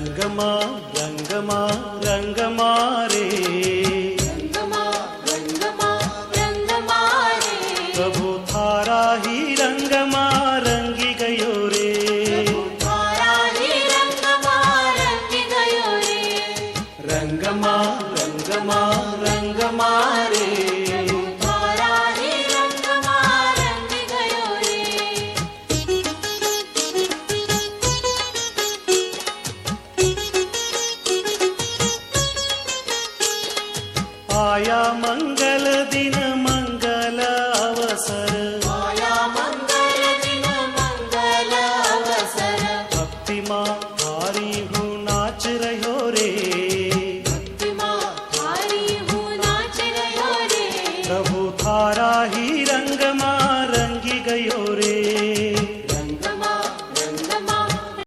रंगमा रंगमा रंगमा रे, रंगमा रंगमा रंगमा रे, प्रभु थारा ही रंगमा रंगी गयो रे, थारा ही रंगमा रंगी गयो रे, रंगमा रंगमा रंगमा रे, थारा ही रंगमा रंगी गयो रे। आया मंगल दिन मंगल अवसर, आया मंगल दिन मंगल अवसर, भक्ति माँ